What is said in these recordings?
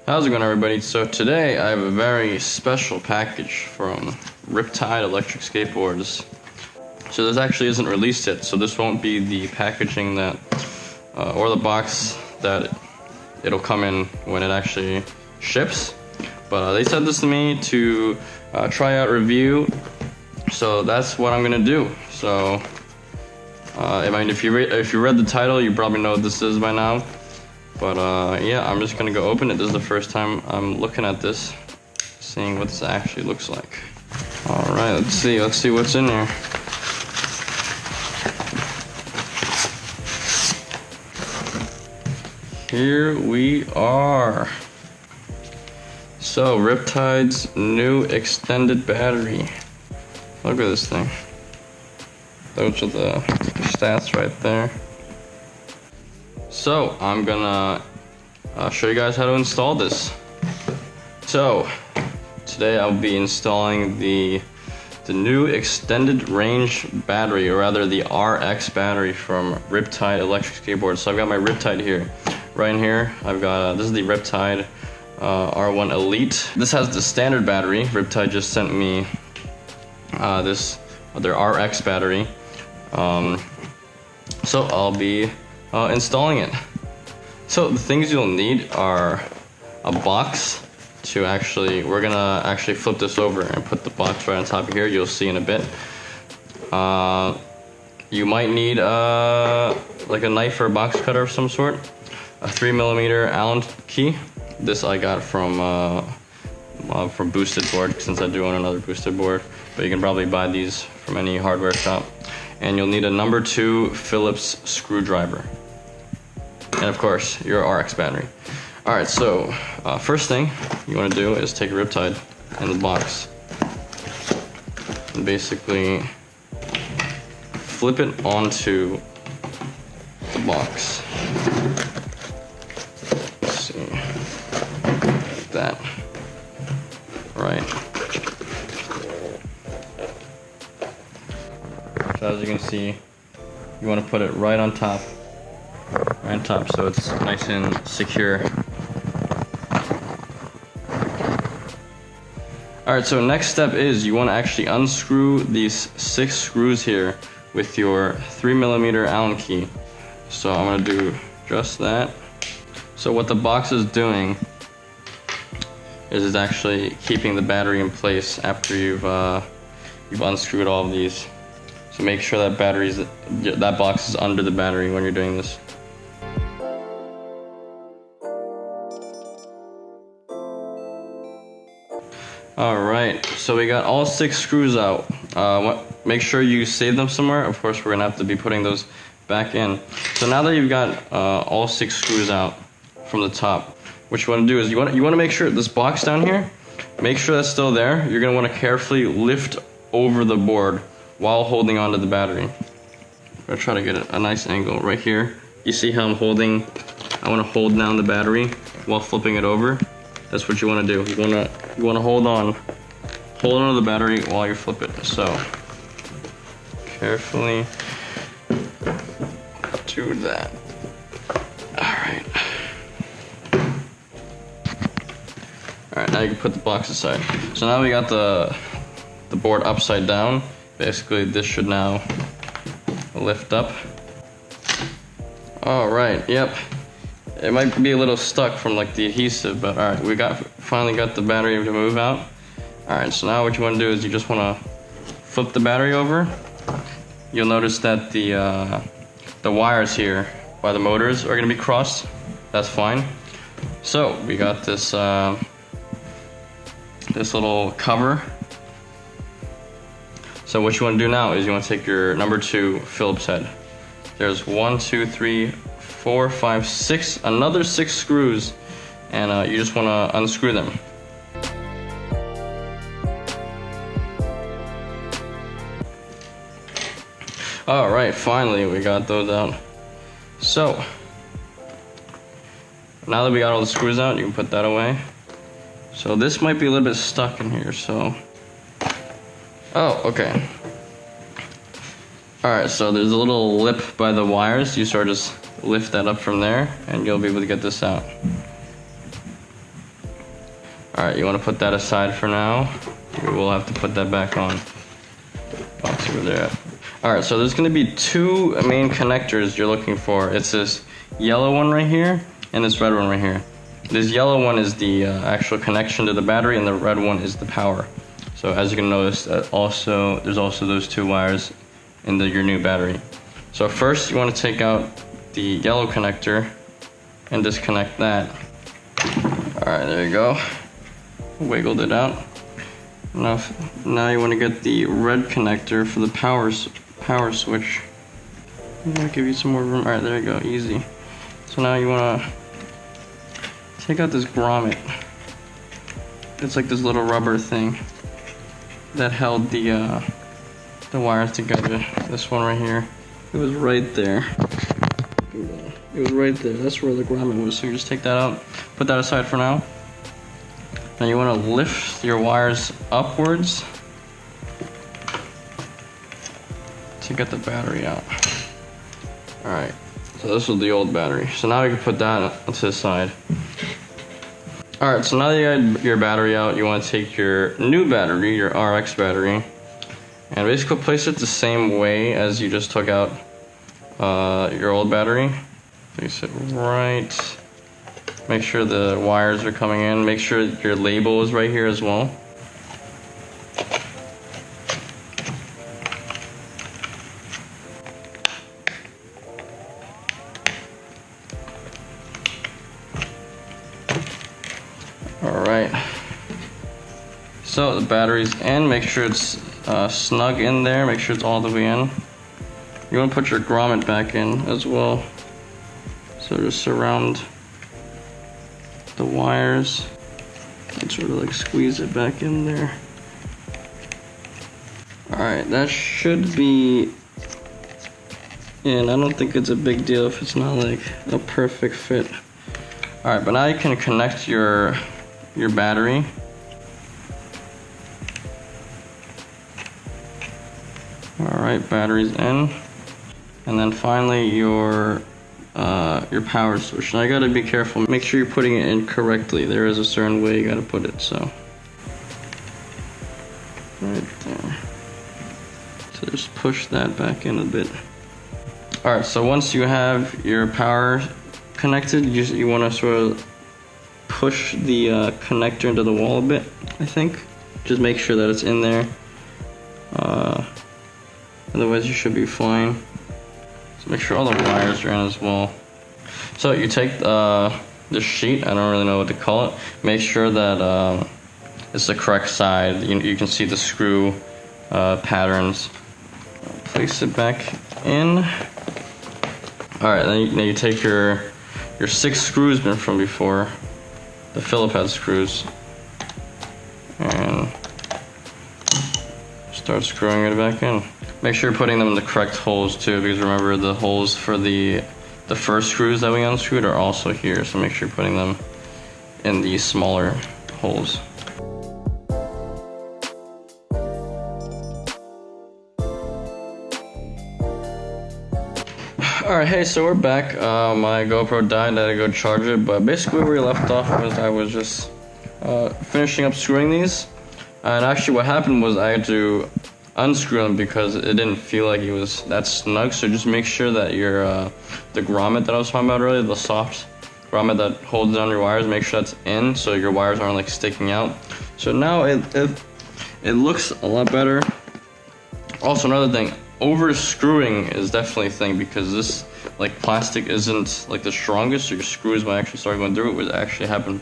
How's it going, everybody? So today I have a very special package from Riptide Electric skateboards. So this actually isn't released yet, so this won't be the packaging that or the box that it'll come in when it actually ships. But they sent this to me to try out, review, so that's what I'm gonna do. So I mean, if you read the title, you probably know what this is by now. But yeah, I'm just gonna go open it. This is the first time I'm looking at this, seeing what this actually looks like. All right, let's see what's in here. Here we are. So, Riptide's new extended battery. Look at this thing. Those are the stats right there. So, I'm gonna show you guys how to install this. So, today I'll be installing the new extended range battery, or rather the RX battery from Riptide Electric skateboards. So I've got my Riptide here. Right in here, I've got, this is the Riptide R1 Elite. This has the standard battery. Riptide just sent me their RX battery. So I'll be installing it. So the things you'll need are a box to actually, we're gonna actually flip this over and put the box right on top of here. You'll see in a bit. You might need like a knife or a box cutter of some sort. A 3mm Allen key. This I got from Boosted Board, since I do own another Boosted Board. But you can probably buy these from any hardware shop. And you'll need a number 2 Phillips screwdriver. And of course, your RX battery. Alright, so first thing you want to do is take a Riptide in the box and basically flip it onto the box. Let's see, like that. Right. So as you can see, you want to put it right on top. Right on top, so it's nice and secure. Alright, so next step is you want to actually unscrew these 6 screws here with your 3mm Allen key. So I'm going to do just that. So what the box is doing is it's actually keeping the battery in place after you've unscrewed all of these. So make sure that box is under the battery when you're doing this. Alright, so we got all 6 screws out. Make sure you save them somewhere. Of course, we're gonna have to be putting those back in. So now that you've got all 6 screws out from the top, what you want to do is you want to make sure this box down here, make sure that's still there. You're gonna want to carefully lift over the board while holding onto the battery. I'm gonna try to get a nice angle right here. You see how I'm holding? I want to hold down the battery while flipping it over. That's what you want to do. You want to hold on to the battery while you flip it. So carefully do that. All right, now you can put the box aside. So now we got the board upside down. Basically, this should now lift up. All right, yep. It might be a little stuck from like the adhesive, but all right, we finally got the battery to move out. All right, so now what you want to do is you just want to flip the battery over. You'll notice that the wires here by the motors are going to be crossed. That's fine. So we got this this little cover. So what you want to do now is you want to take your number 2 Phillips head. There's 1, 2, 3, 4, 5, 6, another 6 screws, and you just want to unscrew them. Alright, finally we got those out. So, now that we got all the screws out, you can put that away. So this might be a little bit stuck in here, so... Oh, okay. Alright, so there's a little lip by the wires. You sort of just lift that up from there, and you'll be able to get this out. All right, you want to put that aside for now. We will have to put that back on. Box over there. All right, so there's going to be two main connectors you're looking for. It's this yellow one right here and this red one right here. This yellow one is the actual connection to the battery, and the red one is the power. So as you can notice, there's also those two wires in your new battery. So first you want to take out the yellow connector and disconnect that. All right, there you go. Wiggled it out. Now you want to get the red connector for the power switch. I'm gonna give you some more room. All right, there you go, easy. So now you want to take out this grommet. It's like this little rubber thing that held the wires together. This one right here. It was right there. It was right there. That's where the grommet was. So you just take that out, put that aside for now. Now you want to lift your wires upwards to get the battery out. All right. So this was the old battery. So now you can put that to the side. All right. So now that you got your battery out, you want to take your new battery, your RX battery, and basically place it the same way as you just took out your old battery. Place it right. Make sure the wires are coming in. Make sure your label is right here as well. All right. So the battery's in. Make sure it's snug in there. Make sure it's all the way in. You want to put your grommet back in as well. So just surround the wires and sort of like squeeze it back in there. All right, that should be in. I don't think it's a big deal if it's not like a perfect fit. All right, but now you can connect your battery. All right, battery's in. And then finally your power switch. Now you gotta be careful. Make sure you're putting it in correctly. There is a certain way you gotta put it, so. Right there. So just push that back in a bit. All right, so once you have your power connected, you wanna sort of push the connector into the wall a bit, I think. Just make sure that it's in there. Otherwise you should be fine. So make sure all the wires are in as well. So you take this sheet, I don't really know what to call it. Make sure that it's the correct side. You can see the screw patterns. Place it back in. All right, then you take your 6 screws from before, the Phillips head screws, and start screwing it back in. Make sure you're putting them in the correct holes too, because remember the holes for the first screws that we unscrewed are also here, so make sure you're putting them in the smaller holes. Alright, hey, so we're back. My GoPro died, I had to go charge it, but basically where we left off was I was just finishing up screwing these. And actually what happened was I had to unscrew them because it didn't feel like it was that snug. So just make sure that your the grommet that I was talking about earlier, the soft grommet that holds down your wires, make sure that's in so your wires aren't like sticking out. So now it looks a lot better. Also, another thing, over screwing is definitely a thing, because this like plastic isn't like the strongest, so your screws might actually start going through it, which actually happened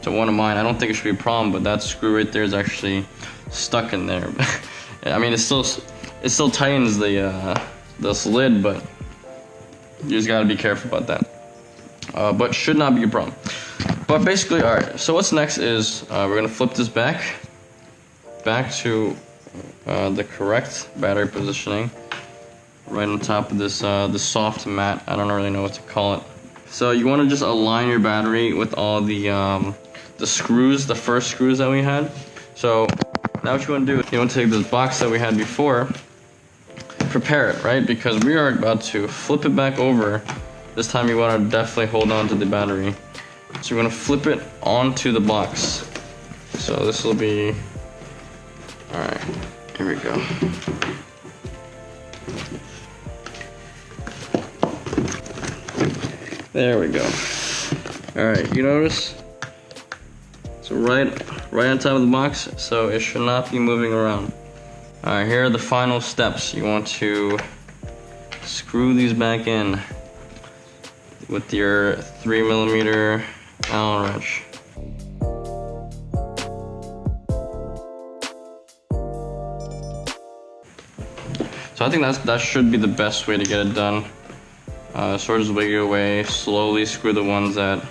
to one of mine. I don't think it should be a problem, but that screw right there is actually stuck in there. I mean, it still tightens the lid, but you just gotta be careful about that. But should not be a problem. But basically, all right. So what's next is we're gonna flip this back to the correct battery positioning, right on top of this the soft mat. I don't really know what to call it. So you want to just align your battery with all the screws, the first screws that we had. So now what you want to do is you want to take this box that we had before, prepare it, right? Because we are about to flip it back over. This time you want to definitely hold on to the battery. So you're going to flip it onto the box. so this will be, all right, here we go. There we go. All right, you notice? So right on top of the box, so it should not be moving around. All right, here are the final steps. You want to screw these back in with your 3mm Allen wrench. So I think that should be the best way to get it done. Sort of wiggle away, slowly screw the ones that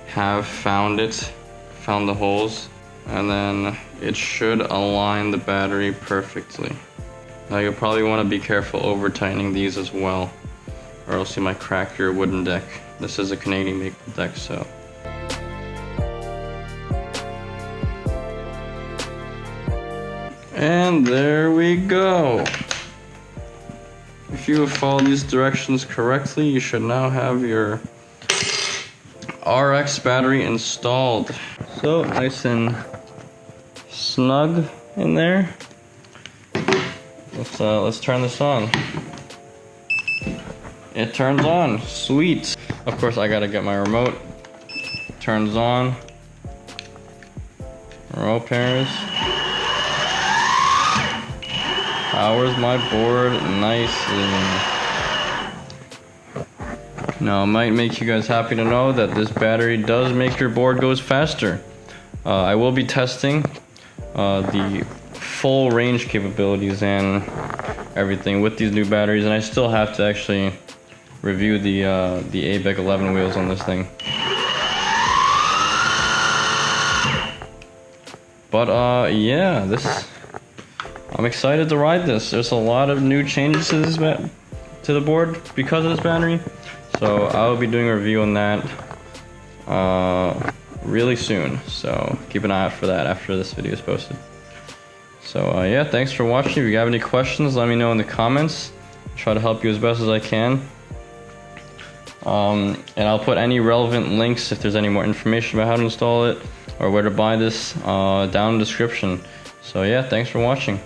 have found the holes, and then it should align the battery perfectly. Now you'll probably want to be careful over tightening these as well, or else you might crack your wooden deck. This is a Canadian maple deck, so. And there we go. If you have followed these directions correctly, you should now have your RX battery installed. So nice and snug in there. Let's turn this on. It turns on, sweet. Of course, I gotta get my remote. Turns on. Remote pairs. Powers my board nicely. Now, it might make you guys happy to know that this battery does make your board goes faster. I will be testing the full range capabilities and everything with these new batteries, and I still have to actually review the ABEC 11 wheels on this thing. But yeah, I'm excited to ride this. There's a lot of new changes to the board because of this battery. So I will be doing a review on that really soon. So keep an eye out for that after this video is posted. So yeah, thanks for watching. If you have any questions, let me know in the comments. I'll try to help you as best as I can. And I'll put any relevant links if there's any more information about how to install it or where to buy this down in the description. So yeah, thanks for watching.